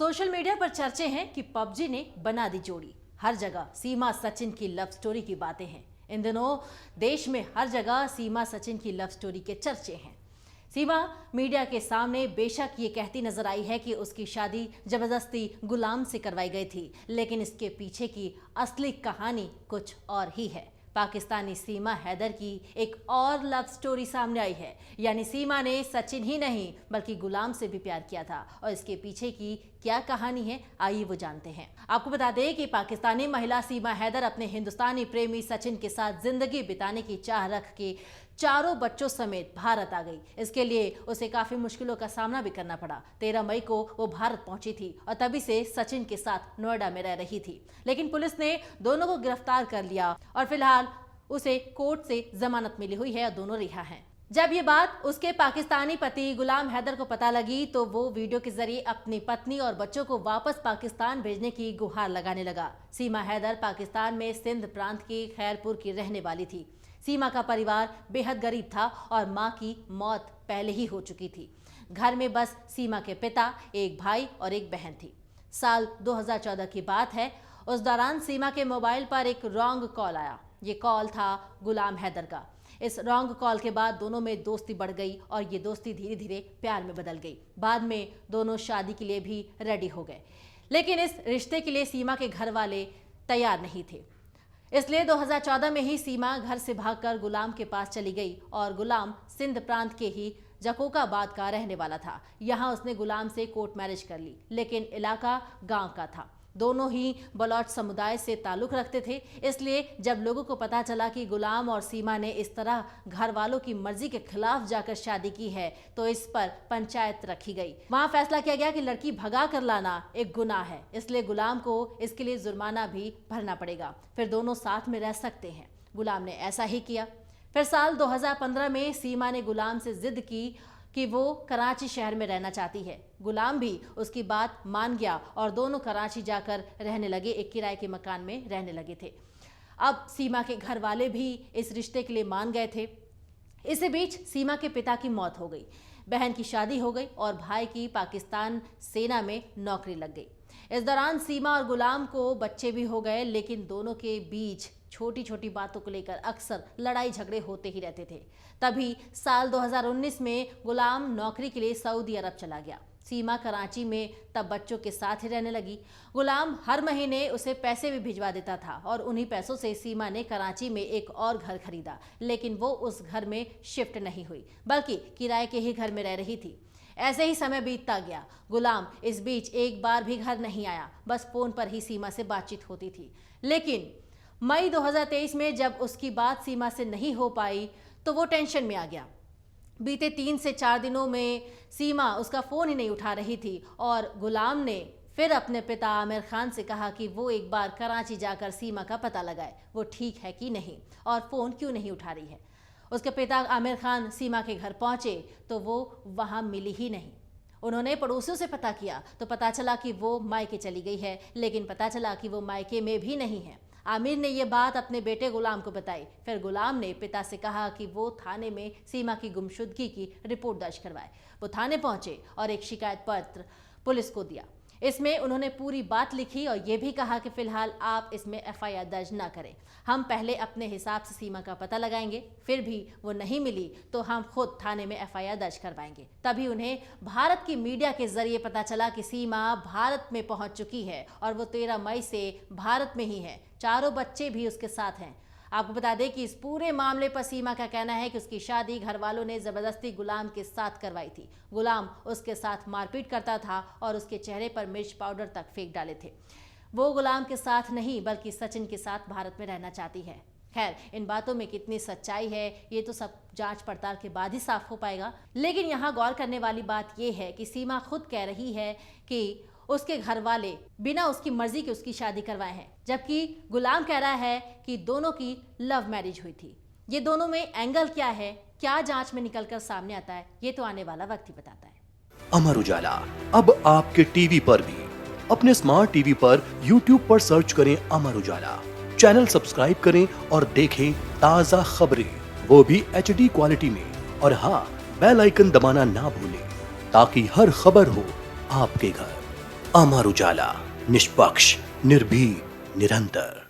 Social media पर चर्चे हैं कि पबजी ने बना दी जोड़ी। हर जगह सीमा सचिन की लव स्टोरी की बातें हैं। इन दिनों देश में हर जगह सीमा सचिन की लव स्टोरी के चर्चे हैं। सीमा मीडिया के सामने बेशक ये कहती नजर आई है कि उसकी शादी जबरदस्ती गुलाम से करवाई गई थी, लेकिन इसके पीछे की असली कहानी कुछ और ही है। पाकिस्तानी सीमा हैदर की एक और लव स्टोरी सामने आई है। यानी सीमा ने सचिन ही नहीं बल्कि गुलाम से भी प्यार किया था, और इसके पीछे की क्या कहानी है आइए वो जानते हैं। आपको बता दें कि पाकिस्तानी महिला सीमा हैदर अपने हिंदुस्तानी प्रेमी सचिन के साथ जिंदगी बिताने की चाह रख के चारों बच्चों समेत भारत आ गई। इसके लिए उसे काफी मुश्किलों का सामना भी करना पड़ा। 13 मई को वो भारत पहुंची थी और तभी से सचिन के साथ नोएडा में रह रही थी, लेकिन पुलिस ने दोनों को गिरफ्तार कर लिया और फिलहाल उसे कोर्ट से जमानत मिली हुई है और दोनों रिहा हैं। जब ये बात उसके पाकिस्तानी पति गुलाम हैदर को पता लगी तो वो वीडियो के जरिए अपनी पत्नी और बच्चों को वापस पाकिस्तान भेजने की गुहार लगाने लगा। सीमा हैदर पाकिस्तान में सिंध प्रांत की खैरपुर की रहने वाली थी। सीमा का परिवार बेहद गरीब था और मां की मौत पहले ही हो चुकी थी। घर में बस सीमा के पिता, एक भाई और एक बहन थी। साल 2014 की बात है। उस दौरान सीमा के मोबाइल पर एक रॉन्ग कॉल आया। ये कॉल था गुलाम हैदर का। इस रॉन्ग कॉल के बाद दोनों में दोस्ती बढ़ गई और ये दोस्ती धीरे धीरे प्यार में बदल गई। बाद में दोनों शादी के लिए भी रेडी हो गए, लेकिन इस रिश्ते के लिए सीमा के घर वाले तैयार नहीं थे। इसलिए 2014 में ही सीमा घर से भागकर गुलाम के पास चली गई और गुलाम सिंध प्रांत के ही जकोकाबाद का रहने वाला था। यहाँ उसने गुलाम से कोर्ट मैरिज कर ली, लेकिन इलाका गांव का था। दोनों ही बलौच समुदाय से ताल्लुक रखते थे। इसलिए जब लोगों को पता चला कि गुलाम और सीमा ने इस तरह घर वालों की मर्जी के खिलाफ जाकर शादी की है तो इस पर पंचायत रखी गई। वहां फैसला किया गया कि लड़की भगा कर लाना एक गुनाह है, इसलिए गुलाम को इसके लिए जुर्माना भी भरना पड़ेगा, फिर दोनों साथ में रह सकते हैं। गुलाम ने ऐसा ही किया। फिर साल 2015 में सीमा ने गुलाम से जिद की कि वो कराची शहर में रहना चाहती है। गुलाम भी उसकी बात मान गया और दोनों कराची जाकर रहने लगे। एक किराए के मकान में रहने लगे थे। अब सीमा के घर वाले भी इस रिश्ते के लिए मान गए थे। इसी बीच सीमा के पिता की मौत हो गई, बहन की शादी हो गई और भाई की पाकिस्तान सेना में नौकरी लग गई। इस दौरान सीमा और गुलाम को बच्चे भी हो गए, लेकिन दोनों के बीच छोटी छोटी बातों को लेकर अक्सर लड़ाई झगड़े होते ही रहते थे। तभी साल 2019 में गुलाम नौकरी के लिए सऊदी अरब चला गया। सीमा कराची में तब बच्चों के साथ ही रहने लगी। गुलाम हर महीने उसे पैसे भी भिजवा देता था और उन्हीं पैसों से सीमा ने कराची में एक और घर खरीदा, लेकिन वो उस घर में शिफ्ट नहीं हुई बल्कि किराए के ही घर में रह रही थी। ऐसे ही समय बीतता गया। गुलाम इस बीच एक बार भी घर नहीं आया, बस फोन पर ही सीमा से बातचीत होती थी। लेकिन मई 2023 में जब उसकी बात सीमा से नहीं हो पाई तो वो टेंशन में आ गया। बीते 3 से 4 दिनों में सीमा उसका फ़ोन ही नहीं उठा रही थी और गुलाम ने फिर अपने पिता आमिर खान से कहा कि वो एक बार कराची जाकर सीमा का पता लगाए, वो ठीक है कि नहीं और फ़ोन क्यों नहीं उठा रही है। उसके पिता आमिर खान सीमा के घर पहुंचे तो वो वहां मिली ही नहीं। उन्होंने पड़ोसियों से पता किया तो पता चला कि वो मायके चली गई है, लेकिन पता चला कि वो मायके में भी नहीं है। आमिर ने यह बात अपने बेटे गुलाम को बताई। फिर गुलाम ने पिता से कहा कि वो थाने में सीमा की गुमशुदगी की रिपोर्ट दर्ज करवाए। वो थाने पहुंचे और एक शिकायत पत्र पुलिस को दिया। इसमें उन्होंने पूरी बात लिखी और ये भी कहा कि फिलहाल आप इसमें FIR दर्ज ना करें, हम पहले अपने हिसाब से सीमा का पता लगाएंगे, फिर भी वो नहीं मिली तो हम खुद थाने में FIR दर्ज करवाएंगे। तभी उन्हें भारत की मीडिया के जरिए पता चला कि सीमा भारत में पहुंच चुकी है और वो 13 मई से भारत में ही है। चारों बच्चे भी उसके साथ हैं। आपको बता दें कि इस पूरे मामले पर सीमा का कहना है कि उसकी शादी घर वालों ने जबरदस्ती गुलाम के साथ करवाई थी। गुलाम उसके साथ मारपीट करता था और उसके चेहरे पर मिर्च पाउडर तक फेंक डाले थे। वो गुलाम के साथ नहीं बल्कि सचिन के साथ भारत में रहना चाहती है। खैर, इन बातों में कितनी सच्चाई है ये तो सब जांच पड़ताल के बाद ही साफ हो पाएगा। लेकिन यहाँ गौर करने वाली बात यह है कि सीमा खुद कह रही है कि उसके घर वाले बिना उसकी मर्जी के उसकी शादी करवाए हैं, जबकि गुलाम कह रहा है कि दोनों की लव मैरिज हुई थी। ये दोनों में एंगल क्या है, क्या जांच में निकलकर सामने आता है, ये तो आने वाला वक्त ही बताता है। अमर उजाला अब आपके टीवी पर भी। अपने स्मार्ट टीवी पर YouTube पर सर्च करें अमर उजाला, चैनल सब्सक्राइब करें और देखें ताज़ा खबरें, वो भी HD क्वालिटी में। और हाँ, बेल आइकन दबाना ना भूलें ताकि हर खबर हो आपके घर। अमर उजाला, निष्पक्ष, निर्भीक, निरंतर।